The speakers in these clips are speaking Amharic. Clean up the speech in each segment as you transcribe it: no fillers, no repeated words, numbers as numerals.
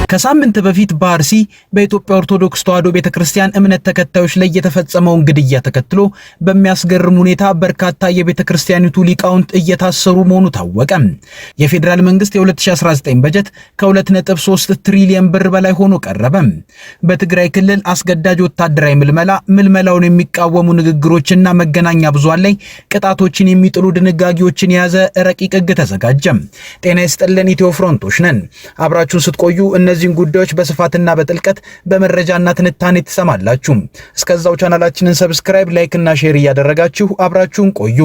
ከሳምንት በፊት በአርሲ በኢትዮጵያ ኦርቶዶክስ ተዋሕዶ ቤተክርስቲያን እምነት ተከታዮች ላይ የተፈጸመውን ግድያ ተከትሎ በሚያስገርም ሁኔታ በርካታ የቤተክርስቲያኒቱ ሊቃውንት እየታሰሩ መሆኑ ታወቀ። የፌዴራል መንግስት የ2019 በጀት ከ2.3 ትሪሊዮን ብር በላይ ሆኖ ቀረበ። በትግራይ ክልል አስገዳጅ ወታደራዊ ምልመላውን የሚቃወሙ ንግግሮችና መገናኛ ብዙሃን ላይ ቅጣቶችን የሚጥሉ ድንጋጌዎችን የያዘ ረቂቅ ሕግ ተዘጋጀ። ጤና ይስጥልን፣ ኢትዮ ፍሮንቶች ነን። አብራችሁን ስትቆዩ እነዚህን ጉዳዮች በስፋትና በጥልቀት በመረጃና ትንታኔ ትሰማላችሁ። እስከዛው ቻናላችንን ሰብስክራይብ፣ ላይክ እና ሼር እያደረጋችሁ አብራችሁን ቆዩ።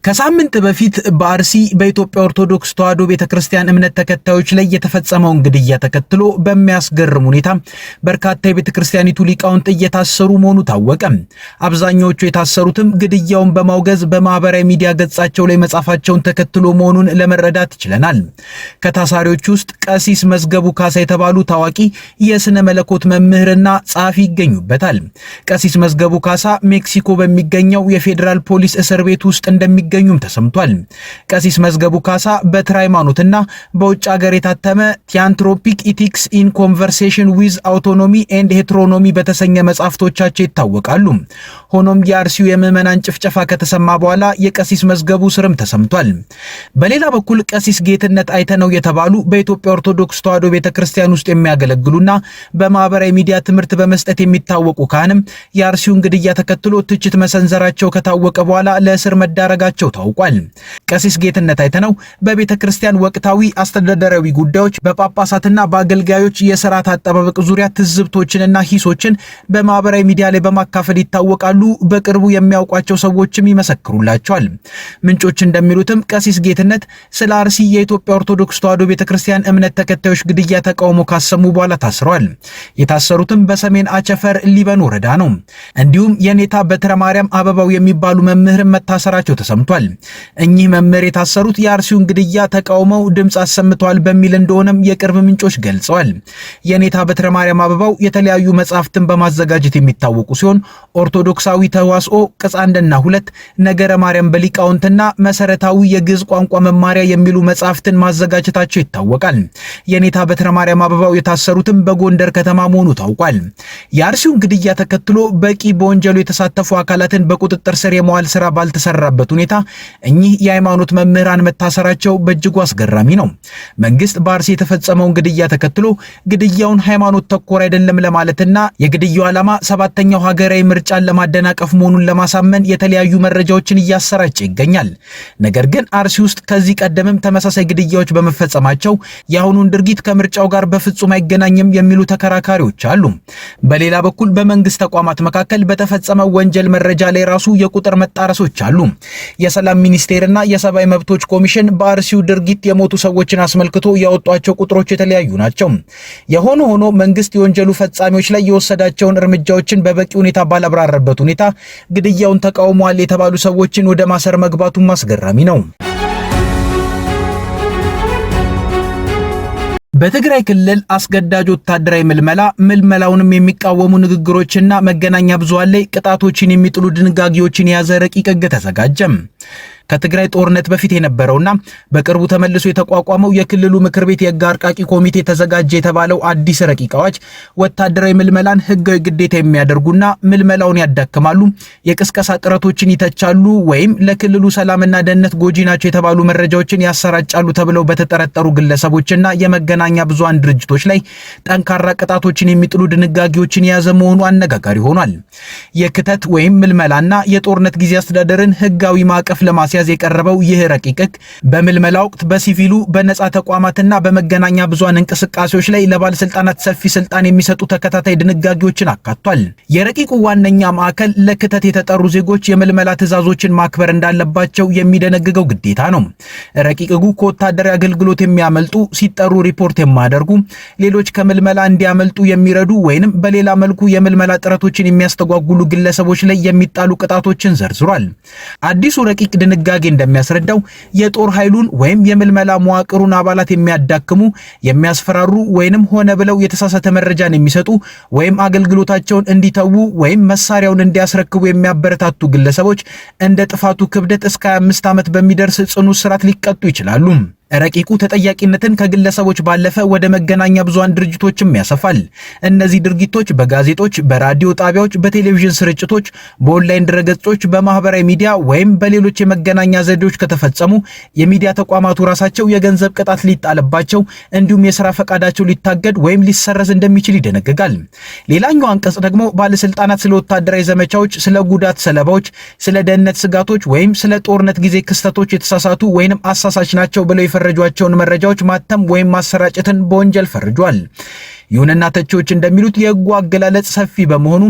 ከሳምንት በፊት በአርሲ በኢትዮጵያ ኦርቶዶክስ ተዋሕዶ ቤተክርስቲያን እምነት ተከታዮች ላይ የተፈጸመውን ግድያ ተከትሎ በሚያስገርም ሁኔታ በርካታ የቤተክርስቲያኒቱ ሊቃውንት እየታሰሩ መሆኑ ታወቀ። አብዛኛዎቹ የታሰሩትም ግድያውን በማውገዝ በማህበራዊ ሚዲያ ገጻቸው ላይ መጻፋቸውን ተከትሎ መሆኑን ለመረዳት ችለናል። ከታሳሪዎች ውስጥ ቀሲስ መዝገቡ ካሳ የተባሉ ታዋቂ የሥነ መለኮት መምህርና ጸሐፊ ይገኙበታል። ቀሲስ መዝገቡ ካሳ ሜክሲኮ በሚገኘው የፌዴራል ፖሊስ እስር ቤት ውስጥ እንደሚገኙም ተሰምቷል። ቀሲስ መዝገቡ ካሳ በትረ ሃይማኖትና በውጭ ሀገር የታተመ ቲያንትሮፒክ ኢቲክስ ኢን ኮንቨርሴሽን ዊዝ አውቶኖሚ ኤንድ ሄትሮኖሚ በተሰኘ መጽሐፍቶቻቸው ይታወቃሉ። ሆኖም የአርሲው የምዕመናን ጭፍጨፋ ከተሰማ በኋላ የቀሲስ መዝገቡ ስርም ተሰምቷል። በሌላ በኩል ቀሲስ ጌትነት አይተነው የተባሉ በኢትዮጵያ ኦርቶዶክስ ተዋሕዶ ቤተክርስቲያን ውስጥ የሚያገለግሉና በማህበራዊ ሚዲያ ትምህርት በመስጠት የሚታወቁ ካህንም የአርሲውን ግድያ ተከትሎ ትችት መሰንዘራቸው ከታወቀ በኋላ ለእስር መዳረጋቸው ታውቋል። ቀሲስ ጌትነት አይተነው በቤተክርስቲያን ወቅታዊ አስተዳደራዊ ጉዳዮች በጳጳሳትና በአገልጋዮች የሥርዓት አጠባበቅ ዙሪያ ትዝብቶችንና ሂሶችን በማህበራዊ ሚዲያ ላይ በማካፈል ይታወቃሉ። በቅርቡ የሚያውቋቸው ሰዎችም ይመሰክሩላቸዋል። ምንጮች እንደሚሉትም ቀሲስ ጌትነት ስለ አርሲ የኢትዮጵያ ኦርቶዶክስ ተዋሕዶ ቤተክርስቲያን እምነት ተከታዮች ግድያ ተቃውሞ ካሰሙ በኋላ ታስረዋል። የታሰሩትም በሰሜን አቸፈር ሊበን ወረዳ ነው። እንዲሁም የኔታ በትረ ማርያም አበባው የሚባሉ መምህርም መታሰራቸው ተሰምቷል። እኚህ መምህር የታሰሩት የአርሲውን ግድያ ተቃውመው ድምፅ አሰምተዋል በሚል እንደሆነም የቅርብ ምንጮች ገልጸዋል። የኔታ በትረ ማርያም አበባው የተለያዩ መጽሐፍትን በማዘጋጀት የሚታወቁ ሲሆን ኦርቶዶክሳዊ ተዋስኦ ቅጽ 1 እና 2፣ ነገረ ማርያም በሊቃውንትና መሰረታዊ የግዕዝ ቋንቋ መማሪያ የሚሉ መጽሐፍትን ማዘጋጀታቸው ይታወቃል። የኔታ በትረ ማርያም አበባው የታሰሩትም በጎንደር ከተማ መሆኑ ታውቋል። የአርሲውን ግድያ ተከትሎ በቂ በወንጀሉ የተሳተፉ አካላትን በቁጥጥር ስር የመዋል ስራ ባልተሰራበት ሁኔታ እኚህ የሃይማኖት መምህራን መታሰራቸው በእጅጉ አስገራሚ ነው። መንግስት በአርሲ የተፈጸመውን ግድያ ተከትሎ ግድያውን ሃይማኖት ተኮር አይደለም ለማለትና የግድያው ዓላማ 7ኛው ሀገራዊ ምርጫን ለማደናቀፍ መሆኑን ለማሳመን የተለያዩ መረጃዎችን እያሰራጨ ይገኛል። ነገር ግን አርሲ ውስጥ ከዚህ ቀደምም ተመሳሳይ ግድያዎች በመፈጸማቸው የአሁኑን ድርጊት ከምርጫው ጋር በፍጹም አይገናኝም የሚሉ ተከራካሪዎች አሉ። በሌላ በኩል በመንግስት ተቋማት መካከል በተፈጸመው ወንጀል መረጃ ላይ ራሱ የቁጥር መጣረሶች አሉ። የሰላም ሚኒስቴርና የሰብአዊ መብቶች ኮሚሽን በአርሲው ድርጊት የሞቱ ሰዎችን አስመልክቶ ያወጧቸው ቁጥሮች የተለያዩ ናቸው። የሆነ ሆኖ መንግስት የወንጀሉ ፈጻሚዎች ላይ የወሰዳቸውን እርምጃዎችን በበቂ ሁኔታ ባላብራራበት ሁኔታ ግድያውን ተቃውመዋል የተባሉ ሰዎችን ወደ ማሰር መግባቱም አስገራሚ ነው። በትግራይ ክልል አስገዳጅ ወታደራዊ ምልመላውንም የሚቃወሙ ንግግሮችና መገናኛ ብዙሃን ላይ ቅጣቶችን የሚጥሉ ድንጋጌዎችን የያዘ ረቂቅ ሕግ ተዘጋጀ። ከትግራይ ጦርነት በፊት የነበረውና በቅርቡ ተመልሶ የተቋቋመው የክልሉ ምክር ቤት የሕግ አርቃቂ ኮሚቴ ተዘጋጀ የተባለው አዲስ ረቂቅ አዋጅ ወታደራዊ ምልመላን ሕጋዊ ግዴታ የሚያደርጉና ምልመላውን ያዳክማሉ፣ የቅስቀሳ ጥረቶችን ይተቻሉ ወይም ለክልሉ ሰላምና ደህንነት ጎጂ ናቸው የተባሉ መረጃዎችን ያሰራጫሉ ተብለው በተጠረጠሩ ግለሰቦችና የመገናኛ ብዙሃን ድርጅቶች ላይ ጠንካራ ቅጣቶችን የሚጥሉ ድንጋጌዎችን የያዘ መሆኑ አነጋጋሪ ሆኗል። የክተት ወይም ምልመላና የጦርነት ጊዜ አስተዳደርን ሕጋዊ ማዕቀፍ ለማስያዝ የቀረበው ይህ ረቂቅ ሕግ በምልመላ ወቅት በሲቪሉ በነጻ ተቋማትና በመገናኛ ብዙሃን እንቅስቃሴዎች ላይ ለባለስልጣናት ሰፊ ስልጣን የሚሰጡ ተከታታይ ድንጋጌዎችን አካቷል። የረቂቁ ዋነኛ ማዕከል ለክተት የተጠሩ ዜጎች የምልመላ ትዕዛዞችን ማክበር እንዳለባቸው የሚደነግገው ግዴታ ነው። ረቂቅ ሕጉ ከወታደራዊ አገልግሎት የሚያመልጡ፣ ሲጠሩ ሪፖርት የማያደርጉ፣ ሌሎች ከምልመላ እንዲያመልጡ የሚረዱ ወይንም በሌላ መልኩ የምልመላ ጥረቶችን የሚያስተጓጉሉ ግለሰቦች ላይ የሚጣሉ ቅጣቶችን ዘርዝሯል። አዲሱ ረቂቅ ድንጋጌ እንደሚያስረዳው የጦር ኃይሉን ወይም የምልመላ መዋቅሩን አባላት የሚያዳክሙ፣ የሚያስፈራሩ ወይንም ሆነ ብለው የተሳሳተ መረጃን የሚሰጡ ወይም አገልግሎታቸውን እንዲተዉ ወይም መሳሪያውን እንዲያስረክቡ የሚያበረታቱ ግለሰቦች እንደ ጥፋቱ ክብደት እስከ 25 ዓመት በሚደርስ ጽኑ እስራት ሊቀጡ ይችላሉ። ረቂቁ ተጠያቂነትን ከግለሰቦች ባለፈ ወደ መገናኛ ብዙሃን ድርጅቶችም ያሰፋል። እነዚህ ድርጊቶች በጋዜጦች፣ በራዲዮ ጣቢያዎች፣ በቴሌቪዥን ስርጭቶች፣ በኦንላይን ድረገጾች፣ በማህበራዊ ሚዲያ ወይም በሌሎች የመገናኛ ዘዴዎች ከተፈጸሙ የሚዲያ ተቋማቱ ራሳቸው የገንዘብ ቅጣት ሊጣልባቸው እንዲሁም የሥራ ፈቃዳቸው ሊታገድ ወይም ሊሰረዝ እንደሚችል ይደነግጋል። ሌላኛው አንቀጽ ደግሞ ባለስልጣናት ስለ ወታደራዊ ዘመቻዎች፣ ስለ ጉዳት ሰለባዎች፣ ስለ ደህንነት ስጋቶች ወይም ስለ ጦርነት ጊዜ ክስተቶች የተሳሳቱ ወይም አሳሳች ናቸው ብለው የፈረጇቸውን መረጃዎች ማተም ወይም ማሰራጨትን በወንጀል ፈርጇል። ይሁንና ተቺዎች እንደሚሉት የሕጉ አገላለጽ ሰፊ በመሆኑ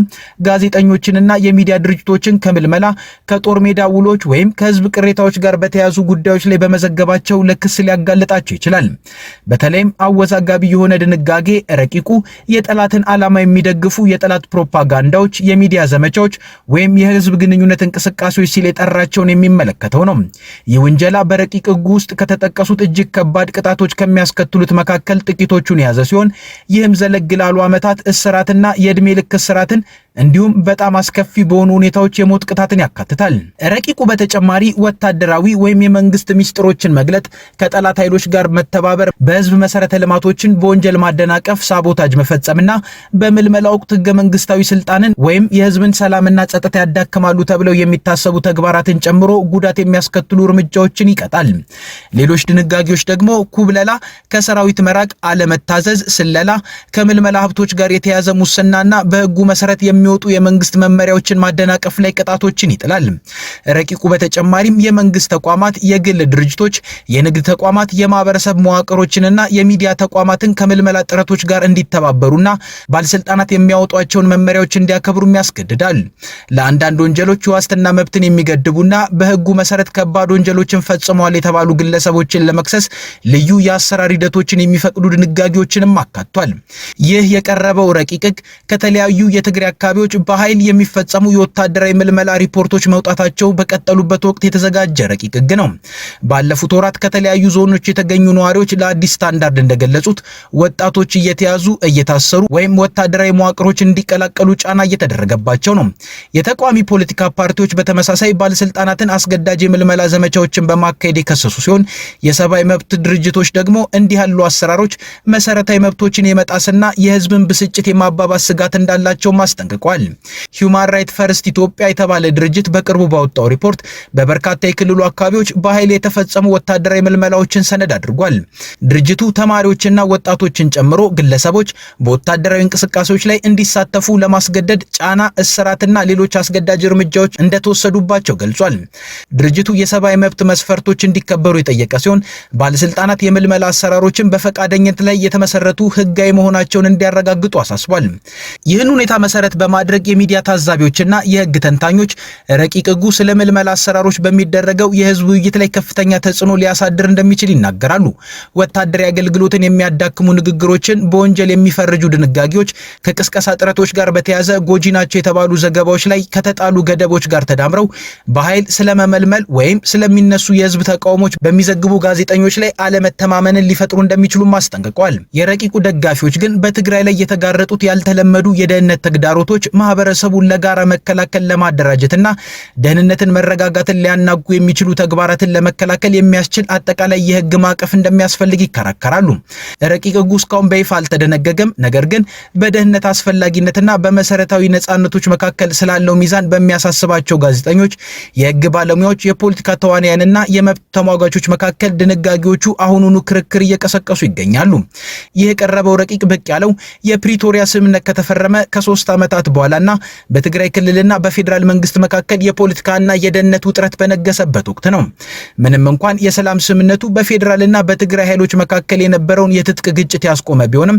ጋዜጠኞችንና የሚዲያ ድርጅቶችን ከምልመላ ከጦር ሜዳ ውሎች ወይም ከህዝብ ቅሬታዎች ጋር በተያያዙ ጉዳዮች ላይ በመዘገባቸው ለክስ ሊያጋልጣቸው ይችላል። በተለይም አወዛጋቢ የሆነ ድንጋጌ ረቂቁ የጠላትን ዓላማ የሚደግፉ የጠላት ፕሮፓጋንዳዎች፣ የሚዲያ ዘመቻዎች ወይም የህዝብ ግንኙነት እንቅስቃሴዎች ሲል የጠራቸውን የሚመለከተው ነው። ይህ ውንጀላ በረቂቅ ሕጉ ውስጥ ከተጠቀሱት እጅግ ከባድ ቅጣቶች ከሚያስከትሉት መካከል ጥቂቶቹን የያዘ ሲሆን ዘለግ ላሉ ዓመታት እስራትና የዕድሜ ልክ እስራትን እንዲሁም በጣም አስከፊ በሆኑ ሁኔታዎች የሞት ቅጣትን ያካትታል። ረቂቁ በተጨማሪ ወታደራዊ ወይም የመንግስት ሚስጥሮችን መግለጥ፣ ከጠላት ኃይሎች ጋር መተባበር፣ በህዝብ መሰረተ ልማቶችን በወንጀል ማደናቀፍ፣ ሳቦታጅ መፈጸምና በምልመላ ወቅት ህገ መንግስታዊ ስልጣንን ወይም የህዝብን ሰላምና ጸጥታ ያዳክማሉ ተብለው የሚታሰቡ ተግባራትን ጨምሮ ጉዳት የሚያስከትሉ እርምጃዎችን ይቀጣል። ሌሎች ድንጋጌዎች ደግሞ ኩብለላ፣ ከሰራዊት መራቅ፣ አለመታዘዝ፣ ስለላ፣ ከምልመላ ሀብቶች ጋር የተያዘ ሙስናና በህጉ መሰረት የሚወጡ የመንግስት መመሪያዎችን ማደናቀፍ ላይ ቅጣቶችን ይጥላል። ረቂቁ በተጨማሪም የመንግስት ተቋማት፣ የግል ድርጅቶች፣ የንግድ ተቋማት፣ የማህበረሰብ መዋቅሮችንና የሚዲያ ተቋማትን ከምልመላ ጥረቶች ጋር እንዲተባበሩና ባለስልጣናት የሚያወጧቸውን መመሪያዎች እንዲያከብሩም ያስገድዳል። ለአንዳንድ ወንጀሎች የዋስትና መብትን የሚገድቡና በህጉ መሰረት ከባድ ወንጀሎችን ፈጽመዋል የተባሉ ግለሰቦችን ለመክሰስ ልዩ የአሰራር ሂደቶችን የሚፈቅዱ ድንጋጌዎችንም አካቷል። ይህ የቀረበው ረቂቅ ሕግ ከተለያዩ የትግራይ አካባቢዎች በኃይል የሚፈጸሙ የወታደራዊ ምልመላ ሪፖርቶች መውጣታቸው በቀጠሉበት ወቅት የተዘጋጀ ረቂቅ ሕግ ነው። ባለፉት ወራት ከተለያዩ ዞኖች የተገኙ ነዋሪዎች ለአዲስ ስታንዳርድ እንደገለጹት ወጣቶች እየተያዙ እየታሰሩ ወይም ወታደራዊ መዋቅሮች እንዲቀላቀሉ ጫና እየተደረገባቸው ነው። የተቃዋሚ ፖለቲካ ፓርቲዎች በተመሳሳይ ባለስልጣናትን አስገዳጅ የምልመላ ዘመቻዎችን በማካሄድ የከሰሱ ሲሆን የሰብአዊ መብት ድርጅቶች ደግሞ እንዲህ ያሉ አሰራሮች መሰረታዊ መብቶችን የመጣስና የህዝብን ብስጭት የማባባስ ስጋት እንዳላቸው ማስጠንቅቋል። ሂውማን ራይት ፈርስት ኢትዮጵያ የተባለ ድርጅት በቅርቡ ባወጣው ሪፖርት በበርካታ የክልሉ አካባቢዎች በኃይል የተፈጸሙ ወታደራዊ ምልመላዎችን ሰነድ አድርጓል። ድርጅቱ ተማሪዎችና ወጣቶችን ጨምሮ ግለሰቦች በወታደራዊ እንቅስቃሴዎች ላይ እንዲሳተፉ ለማስገደድ ጫና፣ እስራትና ሌሎች አስገዳጅ እርምጃዎች እንደተወሰዱባቸው ገልጿል። ድርጅቱ የሰብአዊ መብት መስፈርቶች እንዲከበሩ የጠየቀ ሲሆን ባለስልጣናት የምልመላ አሰራሮችን በፈቃደኝነት ላይ የተመሰረቱ ህጋዊ መሆናቸውን እንዲያረጋግጡ አሳስቧል። ይህን ሁኔታ መሰረት በማድረግ የሚዲያ ታዛቢዎችና የህግ ተንታኞች ረቂቅ ሕጉ ስለ ምልመላ አሰራሮች በሚደረገው የህዝብ ውይይት ላይ ከፍተኛ ተጽዕኖ ሊያሳድር እንደሚችል ይናገራሉ። ወታደራዊ አገልግሎትን የሚያዳክሙ ንግግሮችን በወንጀል የሚፈርጁ ድንጋጌዎች ከቅስቀሳ ጥረቶች ጋር በተያያዘ ጎጂ ናቸው የተባሉ ዘገባዎች ላይ ከተጣሉ ገደቦች ጋር ተዳምረው በኃይል ስለመመልመል ወይም ስለሚነሱ የህዝብ ተቃውሞች በሚዘግቡ ጋዜጠኞች ላይ አለመተማመንን ሊፈጥሩ እንደሚችሉም አስጠንቅቀዋል። የረቂቁ ደጋፊዎች ግን በትግራይ ላይ የተጋረጡት ያልተለመዱ የደህንነት ተግዳሮቶች ማህበረሰቡን ለጋራ መከላከል ለማደራጀትና ደህንነትን፣ መረጋጋትን ሊያናጉ የሚችሉ ተግባራትን ለመከላከል የሚያስችል አጠቃላይ የህግ ማዕቀፍ እንደሚያስፈልግ ይከራከራሉ። ረቂቅ ሕጉ እስካሁን በይፋ አልተደነገገም። ነገር ግን በደህንነት አስፈላጊነትና በመሰረታዊ ነጻነቶች መካከል ስላለው ሚዛን በሚያሳስባቸው ጋዜጠኞች፣ የህግ ባለሙያዎች፣ የፖለቲካ ተዋናያንና የመብት ተሟጋቾች መካከል ድንጋጌዎቹ አሁኑኑ ክርክር እየቀሰቀሱ ይገኛሉ። ይህ የቀረበው ረቂቅ ብቅ ያለው የፕሪቶሪያ ስምምነት ከተፈረመ ከ3 ዓመታት በኋላና በትግራይ ክልልና በፌዴራል መንግስት መካከል የፖለቲካና የደህንነት ውጥረት በነገሰበት ወቅት ነው። ምንም እንኳን የሰላም ስምምነቱ በፌዴራልና በትግራይ ኃይሎች መካከል የነበረውን የትጥቅ ግጭት ያስቆመ ቢሆንም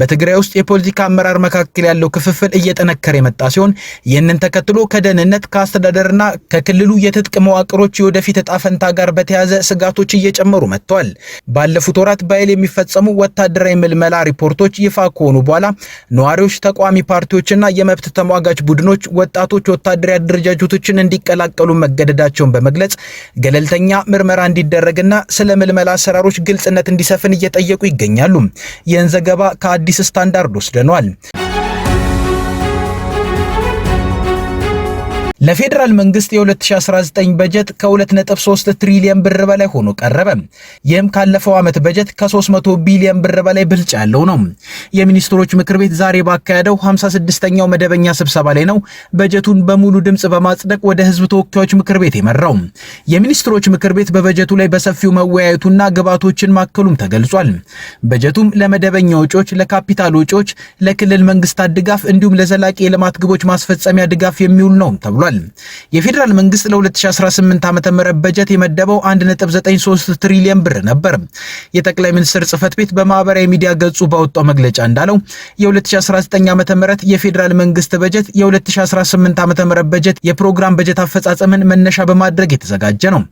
በትግራይ ውስጥ የፖለቲካ አመራር መካከል ያለው ክፍፍል እየጠነከረ የመጣ ሲሆን ይህንን ተከትሎ ከደህንነት፣ ከአስተዳደርና ከክልሉ የትጥቅ መዋቅሮች የወደፊት ዕጣ ፈንታ ጋር በተያያዘ ስጋቶች እየጨመሩ መጥተዋል። ባለፉት ወራት በኃይል የሚፈጸሙ ወታደራዊ ምልመላ ሪፖርቶች ይፋ ከሆኑ በኋላ ነዋሪዎች፣ ተቃዋሚ ፓርቲዎችና የመብት ተሟጋች ቡድኖች ወጣቶች ወታደራዊ አደረጃጀቶችን እንዲቀላቀሉ መገደዳቸውን በመግለጽ ገለልተኛ ምርመራ እንዲደረግና ስለ ምልመላ አሰራሮች ግልጽነት እንዲሰፍን እየጠየቁ ይገኛሉ። ይህን ዘገባ ከአዲስ ስታንዳርድ ወስደነዋል። ለፌዴራል መንግስት የ2019 በጀት ከ2.3 ትሪሊዮን ብር በላይ ሆኖ ቀረበ። ይህም ካለፈው ዓመት በጀት ከ300 ቢሊዮን ብር በላይ ብልጫ ያለው ነው። የሚኒስትሮች ምክር ቤት ዛሬ ባካሄደው 56ኛው መደበኛ ስብሰባ ላይ ነው በጀቱን በሙሉ ድምጽ በማጽደቅ ወደ ህዝብ ተወካዮች ምክር ቤት የመራው። የሚኒስትሮች ምክር ቤት በበጀቱ ላይ በሰፊው መወያየቱና ግብዓቶችን ማከሉም ተገልጿል። በጀቱም ለመደበኛ ወጪዎች፣ ለካፒታል ወጪዎች፣ ለክልል መንግስታት ድጋፍ እንዲሁም ለዘላቂ የልማት ግቦች ማስፈጸሚያ ድጋፍ የሚውል ነው ተብሏል። የፌዴራል መንግስት ለ2018 ዓ.ም በጀት የመደበው 1.93 ትሪሊዮን ብር ነበር። የጠቅላይ ሚኒስትር ጽህፈት ቤት በማህበራዊ ሚዲያ ገጹ ባወጣው መግለጫ እንዳለው የ2019 ዓ.ም የፌዴራል መንግስት በጀት የ2018 ዓ.ም በጀት የፕሮግራም በጀት አፈጻጸምን መነሻ በማድረግ የተዘጋጀ ነው።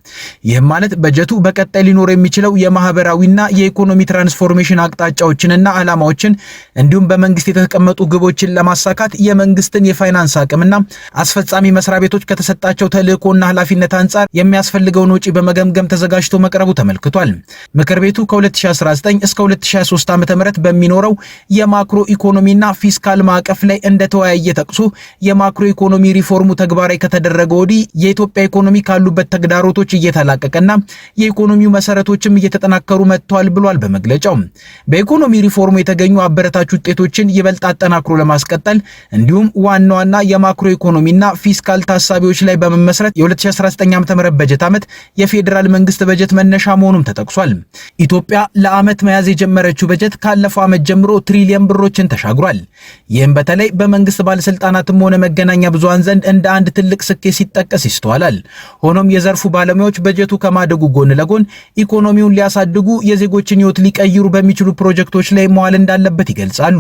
ይህም ማለት በጀቱ በቀጣይ ሊኖር የሚችለው የማህበራዊና የኢኮኖሚ ትራንስፎርሜሽን አቅጣጫዎችንና ዓላማዎችን እንዲሁም በመንግስት የተቀመጡ ግቦችን ለማሳካት የመንግስትን የፋይናንስ አቅምና አስፈጻሚ መስሪያ ቤቶች ከተሰጣቸው ተልእኮና ኃላፊነት አንጻር የሚያስፈልገውን ወጪ በመገምገም ተዘጋጅቶ መቅረቡ ተመልክቷል። ምክር ቤቱ ከ2019 እስከ 2023 ዓ.ም በሚኖረው የማክሮ ኢኮኖሚና ፊስካል ማዕቀፍ ላይ እንደተወያየ ጠቅሶ የማክሮ ኢኮኖሚ ሪፎርሙ ተግባራዊ ከተደረገ ወዲህ የኢትዮጵያ ኢኮኖሚ ካሉበት ተግዳሮቶች እየተላቀቀና የኢኮኖሚው መሰረቶችም እየተጠናከሩ መጥተዋል ብሏል። በመግለጫው በኢኮኖሚ ሪፎርሙ የተገኙ አበረታች ውጤቶችን ይበልጥ አጠናክሮ ለማስቀጠል እንዲሁም ዋና ዋና የማክሮ ኢኮኖሚና ፊስካል ታሳቢዎች ላይ በመመስረት የ2019 ዓ.ም በጀት ዓመት የፌዴራል መንግስት በጀት መነሻ መሆኑም ተጠቅሷል። ኢትዮጵያ ለዓመት መያዝ የጀመረችው በጀት ካለፈው ዓመት ጀምሮ ትሪሊዮን ብሮችን ተሻግሯል። ይህም በተለይ በመንግስት ባለስልጣናትም ሆነ መገናኛ ብዙሃን ዘንድ እንደ አንድ ትልቅ ስኬት ሲጠቀስ ይስተዋላል። ሆኖም የዘርፉ ባለሙያዎች በጀቱ ከማደጉ ጎን ለጎን ኢኮኖሚውን ሊያሳድጉ የዜጎችን ህይወት ሊቀይሩ በሚችሉ ፕሮጀክቶች ላይ መዋል እንዳለበት ይገልጻሉ።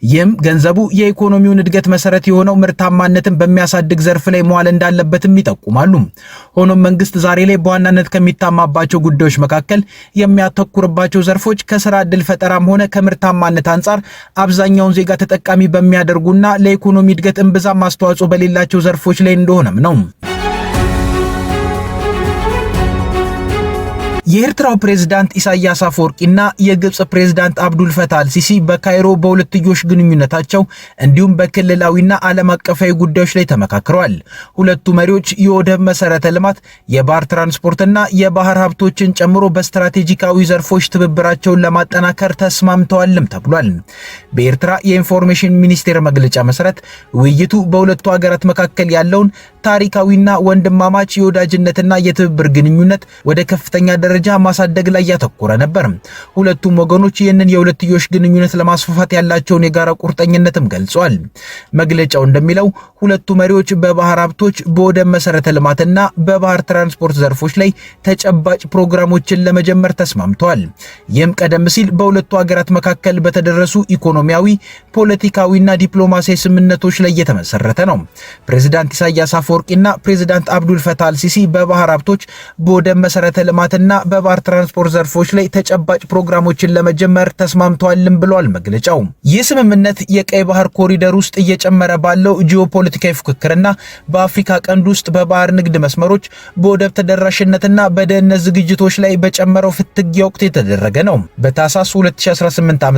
ይህም ገንዘቡ የኢኮኖሚውን እድገት መሰረት የሆነው ምርታማነትን በሚያሳድግ ዘርፍ ላይ መዋል እንዳለበትም ይጠቁማሉ። ሆኖም መንግስት ዛሬ ላይ በዋናነት ከሚታማባቸው ጉዳዮች መካከል የሚያተኩርባቸው ዘርፎች ከስራ ዕድል ፈጠራም ሆነ ከምርታማነት አንጻር አብዛኛውን ዜጋ ተጠቃሚ በሚያደርጉና ለኢኮኖሚ እድገት እምብዛም አስተዋጽኦ በሌላቸው ዘርፎች ላይ እንደሆነም ነው። የኤርትራው ፕሬዝዳንት ኢሳያስ አፈወርቂና የግብጽ ፕሬዝዳንት አብዱል ፈታህ አልሲሲ በካይሮ በሁለትዮሽ ግንኙነታቸው እንዲሁም በክልላዊና ዓለም አቀፋዊ ጉዳዮች ላይ ተመካክረዋል። ሁለቱ መሪዎች የወደብ መሰረተ ልማት፣ የባህር ትራንስፖርትና የባህር ሀብቶችን ጨምሮ በስትራቴጂካዊ ዘርፎች ትብብራቸውን ለማጠናከር ተስማምተዋልም ተብሏል። በኤርትራ የኢንፎርሜሽን ሚኒስቴር መግለጫ መሰረት ውይይቱ በሁለቱ ሀገራት መካከል ያለውን ታሪካዊና ወንድማማች የወዳጅነትና የትብብር ግንኙነት ወደ ከፍተኛ ደረጃ ማሳደግ ላይ ያተኮረ ነበር። ሁለቱም ወገኖች ይህንን የሁለትዮሽ ግንኙነት ለማስፋፋት ያላቸውን የጋራ ቁርጠኝነትም ገልጸዋል። መግለጫው እንደሚለው ሁለቱ መሪዎች በባህር ሀብቶች፣ በወደብ መሰረተ ልማትና በባህር ትራንስፖርት ዘርፎች ላይ ተጨባጭ ፕሮግራሞችን ለመጀመር ተስማምተዋል። ይህም ቀደም ሲል በሁለቱ ሀገራት መካከል በተደረሱ ኢኮኖሚያዊ፣ ፖለቲካዊና ዲፕሎማሲያዊ ስምምነቶች ላይ የተመሰረተ ነው። ፕሬዝዳንት ኢሳያስ አፈወርቂና ፕሬዝዳንት አብዱል ፈታህ አልሲሲ በባህር ሀብቶች፣ በወደብ መሰረተ ልማትና በባህር ትራንስፖርት ዘርፎች ላይ ተጨባጭ ፕሮግራሞችን ለመጀመር ተስማምተዋልም ብሏል መግለጫው። ይህ ስምምነት የቀይ ባህር ኮሪደር ውስጥ እየጨመረ ባለው ጂኦፖለቲካዊ ፉክክርና በአፍሪካ ቀንድ ውስጥ በባህር ንግድ መስመሮች፣ በወደብ ተደራሽነትና በደህንነት ዝግጅቶች ላይ በጨመረው ፍትጊያ ወቅት የተደረገ ነው። በታህሳስ 2018 ዓ.ም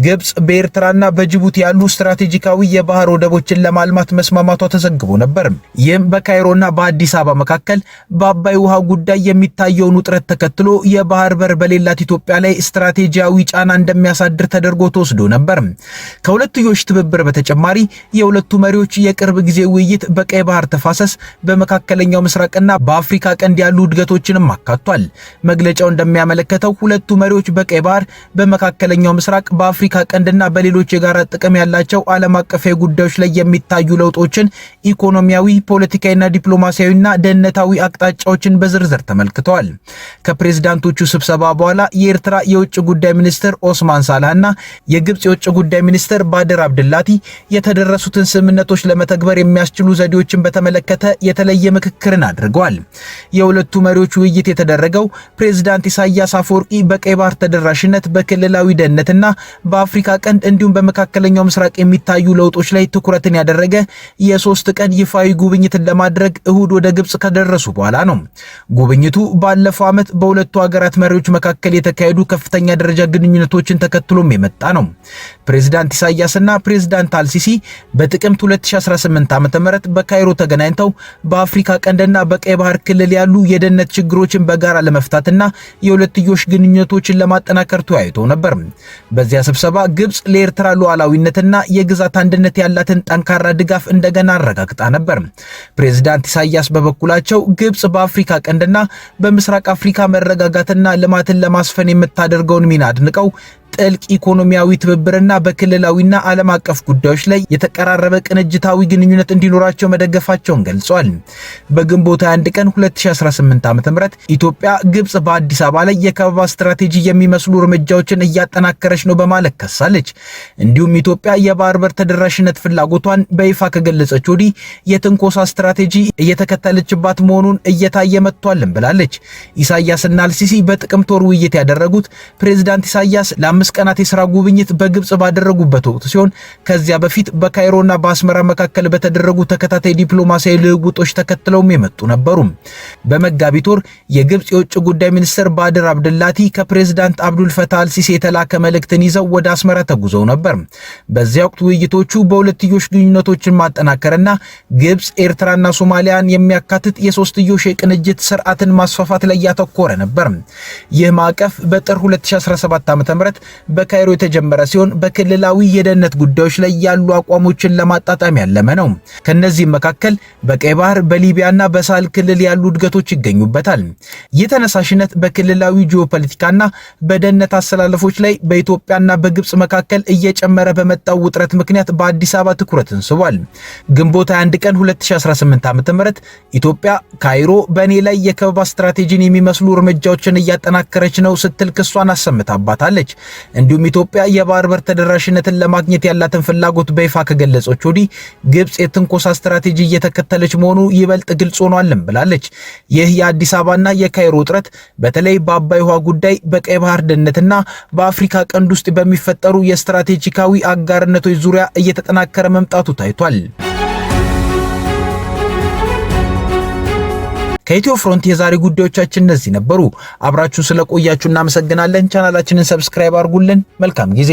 ግብጽ በኤርትራና በጅቡቲ ያሉ ስትራቴጂካዊ የባህር ወደቦችን ለማልማት መስማማቷ ተዘግቦ ነበር። ይህም በካይሮና በአዲስ አበባ መካከል በአባይ ውሃ ጉዳይ የሚታየውን ውጥረት ተከትሎ የባህር በር በሌላት ኢትዮጵያ ላይ ስትራቴጂያዊ ጫና እንደሚያሳድር ተደርጎ ተወስዶ ነበር። ከሁለትዮሽ ትብብር በተጨማሪ የሁለቱ መሪዎች የቅርብ ጊዜ ውይይት በቀይ ባህር ተፋሰስ፣ በመካከለኛው ምስራቅና በአፍሪካ ቀንድ ያሉ እድገቶችንም አካቷል። መግለጫው እንደሚያመለክተው ሁለቱ መሪዎች በቀይ ባህር፣ በመካከለኛው ምስራቅ፣ በአፍሪካ ቀንድና በሌሎች የጋራ ጥቅም ያላቸው ዓለም አቀፋዊ ጉዳዮች ላይ የሚታዩ ለውጦችን፣ ኢኮኖሚያዊ፣ ፖለቲካዊና ዲፕሎማሲያዊና ደህንነታዊ አቅጣጫዎችን በዝርዝር ተመልክተዋል። ከፕሬዝዳንቶቹ ስብሰባ በኋላ የኤርትራ የውጭ ጉዳይ ሚኒስትር ኦስማን ሳላህና የግብጽ የውጭ ጉዳይ ሚኒስትር ባድር አብድላቲ የተደረሱትን ስምምነቶች ለመተግበር የሚያስችሉ ዘዴዎችን በተመለከተ የተለየ ምክክርን አድርገዋል። የሁለቱ መሪዎች ውይይት የተደረገው ፕሬዝዳንት ኢሳያስ አፈወርቂ በቀይ ባህር ተደራሽነት፣ በክልላዊ ደህንነትና በአፍሪካ ቀንድ እንዲሁም በመካከለኛው ምስራቅ የሚታዩ ለውጦች ላይ ትኩረትን ያደረገ የ3 ቀን ይፋዊ ጉብኝትን ለማድረግ እሁድ ወደ ግብጽ ከደረሱ በኋላ ነው። ጉብኝቱ ባለፈው ዓመት ግንኙነት በሁለቱ ሀገራት መሪዎች መካከል የተካሄዱ ከፍተኛ ደረጃ ግንኙነቶችን ተከትሎም የመጣ ነው። ፕሬዝዳንት ኢሳያስና ፕሬዝዳንት አልሲሲ በጥቅምት 2018 ዓ.ም በካይሮ ተገናኝተው በአፍሪካ ቀንድና በቀይ ባህር ክልል ያሉ የደህንነት ችግሮችን በጋራ ለመፍታትና የሁለትዮሽ ግንኙነቶችን ለማጠናከር ተወያይተው ነበር። በዚያ ስብሰባ ግብጽ ለኤርትራ ሉዓላዊነትና የግዛት አንድነት ያላትን ጠንካራ ድጋፍ እንደገና አረጋግጣ ነበር። ፕሬዝዳንት ኢሳያስ በበኩላቸው ግብጽ በአፍሪካ ቀንድና በምስራቅ አፍሪካ መረጋጋትና ልማትን ለማስፈን የምታደርገውን ሚና አድንቀው ጥልቅ ኢኮኖሚያዊ ትብብርና በክልላዊና ዓለም አቀፍ ጉዳዮች ላይ የተቀራረበ ቅንጅታዊ ግንኙነት እንዲኖራቸው መደገፋቸውን ገልጸዋል። በግንቦት 21 ቀን 2018 ዓ.ም ኢትዮጵያ ግብጽ በአዲስ አበባ ላይ የከበባ ስትራቴጂ የሚመስሉ እርምጃዎችን እያጠናከረች ነው በማለት ከሳለች። እንዲሁም ኢትዮጵያ የባህር በር ተደራሽነት ፍላጎቷን በይፋ ከገለጸች ወዲህ የትንኮሳ ስትራቴጂ እየተከተለችባት መሆኑን እየታየ መጥቷልም ብላለች። ኢሳያስና አልሲሲ በጥቅምት ወር ውይይት ያደረጉት ፕሬዝዳንት ኢሳያስ ለ5 ቀናት የሥራ ጉብኝት በግብጽ ባደረጉበት ወቅት ሲሆን ከዚያ በፊት በካይሮና በአስመራ መካከል በተደረጉ ተከታታይ ዲፕሎማሲያዊ ልውውጦች ተከትለውም የመጡ ነበሩ። በመጋቢት ወር የግብጽ የውጭ ጉዳይ ሚኒስትር ባድር አብድላቲ ከፕሬዝዳንት አብዱል ፈታህ አልሲሲ የተላከ መልእክትን ይዘው ወደ አስመራ ተጉዘው ነበር። በዚያ ወቅት ውይይቶቹ በሁለትዮሽ ግንኙነቶችን ማጠናከርና ግብጽ ኤርትራና ሶማሊያን የሚያካትት የሶስትዮሽ የቅንጅት ስርዓትን ማስፋፋት ላይ ያተኮረ ነበር። ይህ ማዕቀፍ በጥር 2017 ዓ.ም በካይሮ የተጀመረ ሲሆን በክልላዊ የደህንነት ጉዳዮች ላይ ያሉ አቋሞችን ለማጣጣም ያለመ ነው። ከነዚህም መካከል በቀይ ባህር በሊቢያና በሳህል ክልል ያሉ እድገቶች ይገኙበታል። ይህ ተነሳሽነት በክልላዊ ጂኦፖለቲካና በደህንነት አሰላለፎች ላይ በኢትዮጵያና በግብጽ መካከል እየጨመረ በመጣው ውጥረት ምክንያት በአዲስ አበባ ትኩረትን ስቧል። ግንቦት 21 ቀን 2018 ዓ.ም ኢትዮጵያ ካይሮ በእኔ ላይ የከበባ ስትራቴጂን የሚመስሉ እርምጃዎችን እያጠናከረች ነው ስትል ክሷን አሰምታባታለች። እንዲሁም ኢትዮጵያ የባህር በር ተደራሽነትን ለማግኘት ያላትን ፍላጎት በይፋ ከገለጸች ወዲህ ግብጽ የትንኮሳ ስትራቴጂ እየተከተለች መሆኑ ይበልጥ ግልጽ ሆኗልም ብላለች። ይህ የአዲስ አበባና የካይሮ ውጥረት በተለይ በአባይ ውሃ ጉዳይ፣ በቀይ ባህር ደህንነትና በአፍሪካ ቀንድ ውስጥ በሚፈጠሩ የስትራቴጂካዊ አጋርነቶች ዙሪያ እየተጠናከረ መምጣቱ ታይቷል። ከኢትዮ ፍሮንት የዛሬ ጉዳዮቻችን እነዚህ ነበሩ። አብራችሁን ስለቆያችሁ እናመሰግናለን። ቻናላችንን ሰብስክራይብ አድርጉልን። መልካም ጊዜ